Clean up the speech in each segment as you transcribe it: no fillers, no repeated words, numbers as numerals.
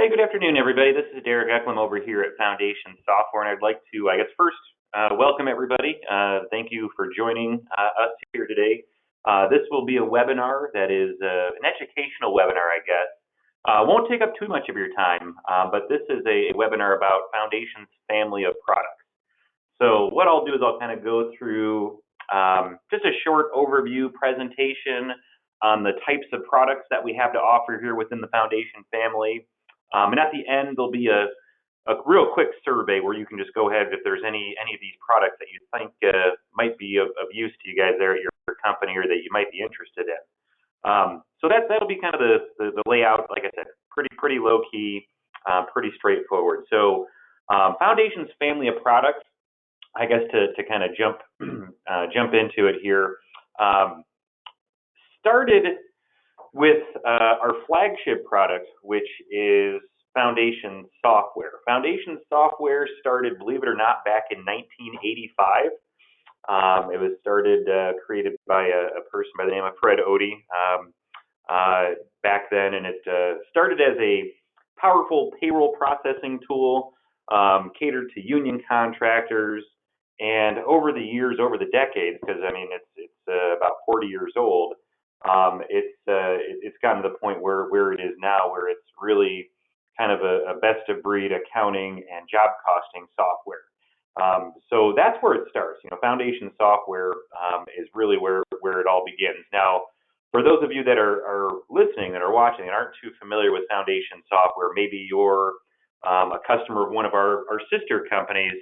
Hi, good afternoon, everybody. This is Derek Eklum over here at Foundation Software, and I'd like to, first welcome everybody. Thank you for joining us here today. This will be a webinar that is an educational webinar, I guess. Won't take up too much of your time, but this is a webinar about Foundation's family of products. So what I'll do is I'll kind of go through just a short overview presentation on the types of products that we have to offer here within the Foundation family. And at the end, there'll be a real quick survey where you can just go ahead if there's any of these products that you think might be of use to you guys there at your company or that you might be interested in. So that'll be kind of the layout. Like I said, pretty low key, pretty straightforward. So Foundation's family of products, I guess to kind of jump into it here, started with our flagship product, which is Foundation Software. Foundation Software started, believe it or not, back in 1985. It was created by a person by the name of Fred Odie back then, and it started as a powerful payroll processing tool catered to union contractors. And over the years, over the decades, because I mean it's about 40 years old, it's gotten to the point where it is now, where it's really kind of a best of breed accounting and job costing software. So that's where it starts. Foundation Software is really where it all begins. Now, for those of you that are listening, that are watching, and aren't too familiar with Foundation Software, maybe you're a customer of one of our sister companies.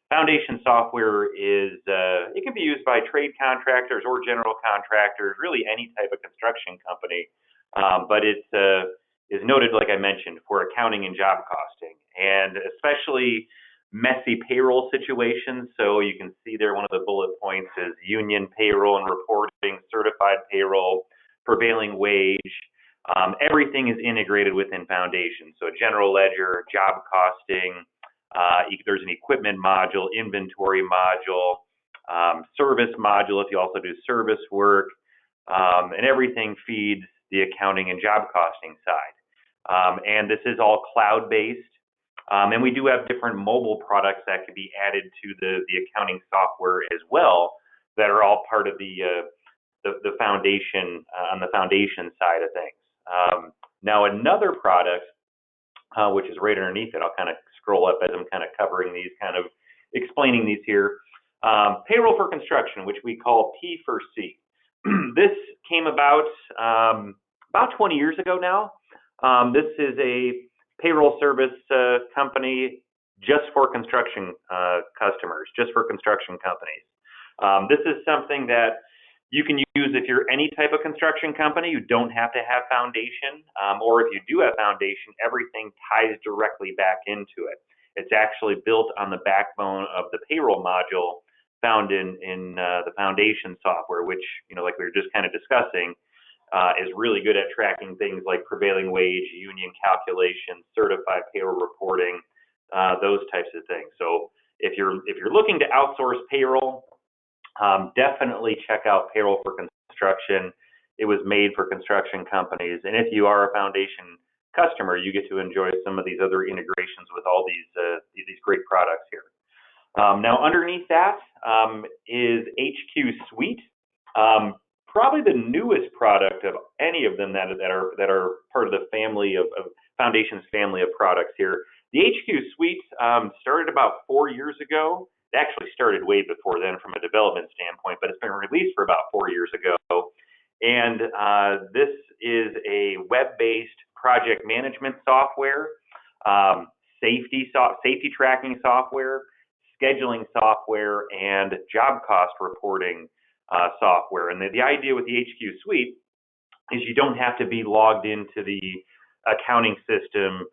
Foundation Software it can be used by trade contractors or general contractors, really any type of construction company, but it is noted, like I mentioned, for accounting and job costing, and especially messy payroll situations. So you can see there, one of the bullet points is union payroll and reporting, certified payroll, prevailing wage. Everything is integrated within Foundation. So general ledger, job costing, there's an equipment module, inventory module, service module if you also do service work, and everything feeds the accounting and job costing side. And this is all cloud-based. And we do have different mobile products that can be added to the accounting software as well, that are all part of the Foundation, on the Foundation side of things. Now another product, which is right underneath it, I'll kind of scroll up as I'm kind of covering these, kind of explaining these here. Payroll for construction, which we call P4C. This came about 20 years ago now. This is a payroll service company just for construction customers, just for construction companies. This is something that you can use if you're any type of construction company. You don't have to have Foundation, or if you do have Foundation, everything ties directly back into it. It's actually built on the backbone of the payroll module found in the Foundation software, which, like we were just kind of discussing, is really good at tracking things like prevailing wage, union calculations, certified payroll reporting, those types of things. So if you're looking to outsource payroll, definitely check out Payroll for Construction. It was made for construction companies, and if you are a Foundation customer, you get to enjoy some of these other integrations with all these great products here. Now underneath that is HQ Suite, probably the newest product of any of them that are part of the family of Foundation's family of products here. The HQ Suite started about 4 years ago. It actually started way before then from a development standpoint, but it's been released for about 4 years ago. And this is a web-based project management software, safety tracking software, scheduling software, and job cost reporting software. And the idea with the HQ Suite is you don't have to be logged into the accounting system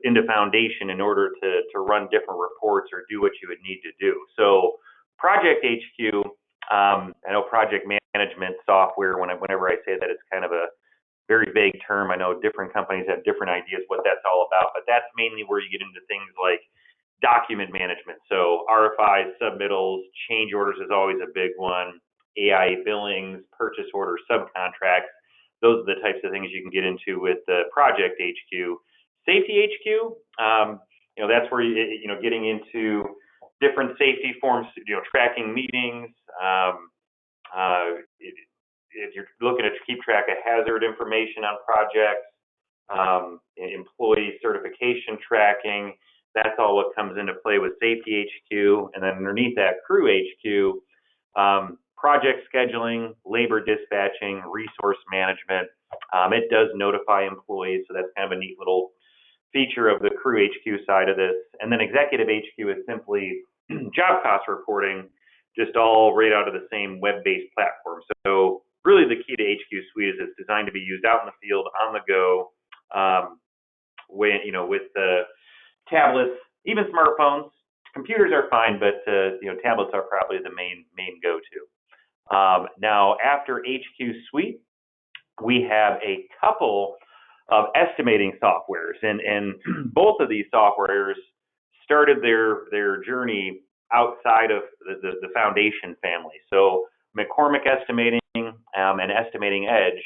into Foundation in order to run different reports or do what you would need to do. So Project HQ, I know project management software, whenever I say that, it's kind of a very vague term. I know different companies have different ideas what that's all about, but that's mainly where you get into things like document management. So RFIs, submittals, change orders is always a big one, AI billings, purchase orders, subcontracts. Those are the types of things you can get into with Project HQ. Safety HQ, that's where getting into different safety forms, tracking meetings. If you're looking to keep track of hazard information on projects, employee certification tracking, that's all what comes into play with Safety HQ. And then underneath that, Crew HQ, project scheduling, labor dispatching, resource management. It does notify employees, so that's kind of a neat little feature of the Crew HQ side of this. And then Executive HQ is simply job cost reporting, just all right out of the same web-based platform. So really the key to HQ Suite is it's designed to be used out in the field, on the go, with tablets, even smartphones. Computers are fine, but tablets are probably the main go-to. Now, after HQ Suite, we have a couple of estimating softwares, and both of these softwares started their journey outside of the Foundation family. So McCormick Estimating and Estimating Edge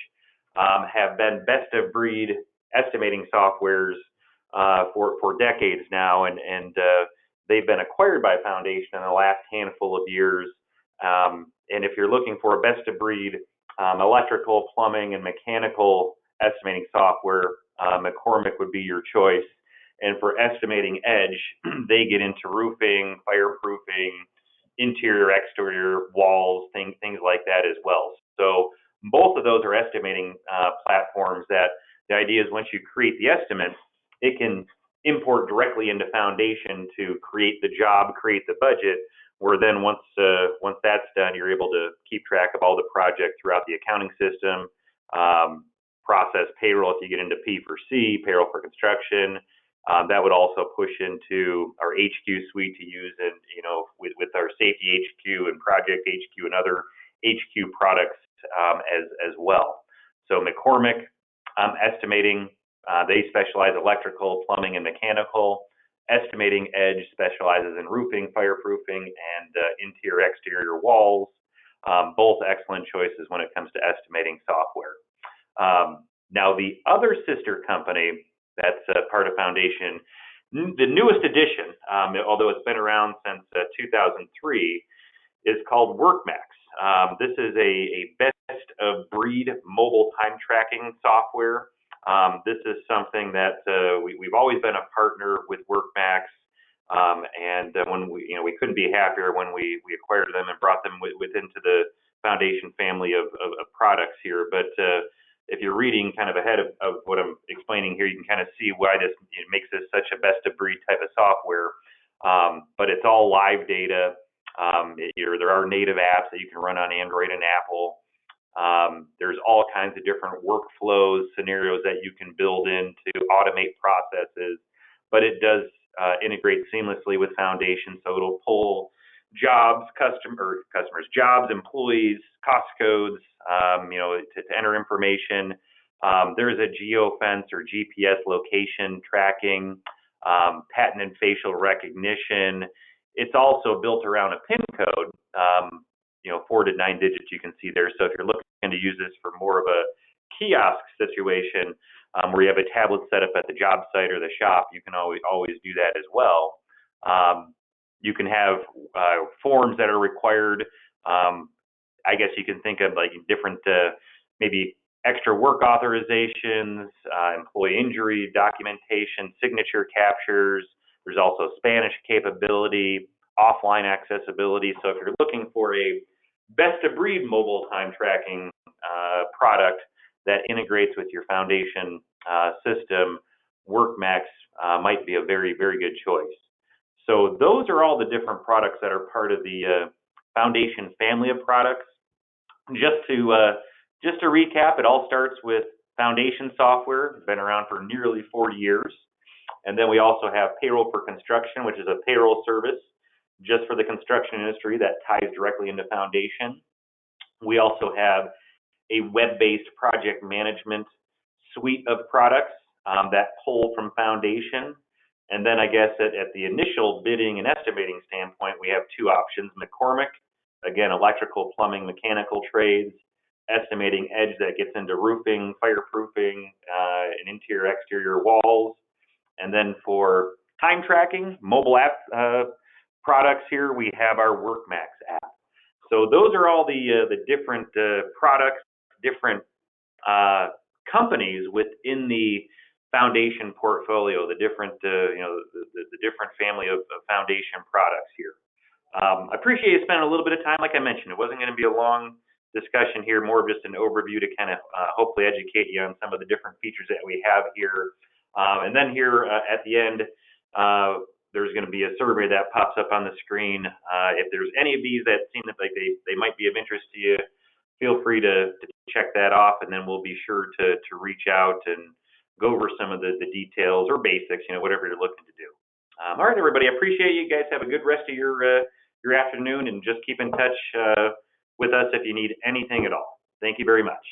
have been best of breed estimating softwares for decades now, and they've been acquired by Foundation in the last handful of years. And if you're looking for a best of breed electrical, plumbing, and mechanical estimating software, McCormick would be your choice. And for Estimating Edge, they get into roofing, fireproofing, interior, exterior, walls, things like that as well. So both of those are estimating platforms that the idea is once you create the estimate, it can import directly into Foundation to create the job, create the budget, where then once that's done, you're able to keep track of all the projects throughout the accounting system, process payroll if you get into P4C, payroll for construction. That would also push into our HQ Suite to use, and with our Safety HQ and Project HQ and other HQ products as well. So McCormick Estimating, they specialize electrical, plumbing, and mechanical. Estimating Edge specializes in roofing, fireproofing, and interior, exterior walls. Both excellent choices when it comes to estimating software. Now, the other sister company that's part of Foundation, the newest addition, although it's been around since 2003, is called WorkMax. This is a best of breed mobile time tracking software. This is something that we've always been a partner with WorkMax, and when we couldn't be happier when we acquired them and brought them into the Foundation family of products here. But if you're reading kind of ahead of what I'm explaining here, you can kind of see why this makes this such a best of breed type of software. But it's all live data. There are native apps that you can run on Android and Apple. There's all kinds of different workflows, scenarios that you can build in to automate processes, but it does integrate seamlessly with Foundation, so it'll pull jobs, customers, jobs, employees, cost codes, to enter information. There's a geofence or GPS location tracking, patent and facial recognition. It's also built around a PIN code, 4 to 9 digits you can see there. So if you're looking to use this for more of a kiosk situation, where you have a tablet set up at the job site or the shop, you can always do that as well. You can have forms that are required. I guess you can think of like different, maybe extra work authorizations, employee injury documentation, signature captures. There's also Spanish capability, offline accessibility. So if you're looking for a best of breed mobile time tracking product that integrates with your Foundation system, WorkMax might be a very, very good choice. So those are all the different products that are part of the Foundation family of products. Just to recap, it all starts with Foundation software. It's been around for nearly 40 years. And then we also have Payroll for Construction, which is a payroll service just for the construction industry that ties directly into Foundation. We also have a web-based project management suite of products that pull from Foundation. And then I guess at the initial bidding and estimating standpoint, we have two options. McCormick, again, electrical, plumbing, mechanical trades. Estimating Edge that gets into roofing, fireproofing, and interior, exterior walls. And then for time tracking, mobile app products here, we have our WorkMax app. So those are all the different products, different companies within the foundation portfolio, the different the different family of foundation products here. I appreciate you spending a little bit of time. Like I mentioned, it wasn't going to be a long discussion here, more of just an overview to kind of hopefully educate you on some of the different features that we have here. And then here at the end, there's going to be a survey that pops up on the screen. If there's any of these that seem like they might be of interest to you, feel free to check that off, and then we'll be sure to reach out and go over some of the details or basics, whatever you're looking to do. All right, everybody, I appreciate you guys. Have a good rest of your afternoon, and just keep in touch with us if you need anything at all. Thank you very much.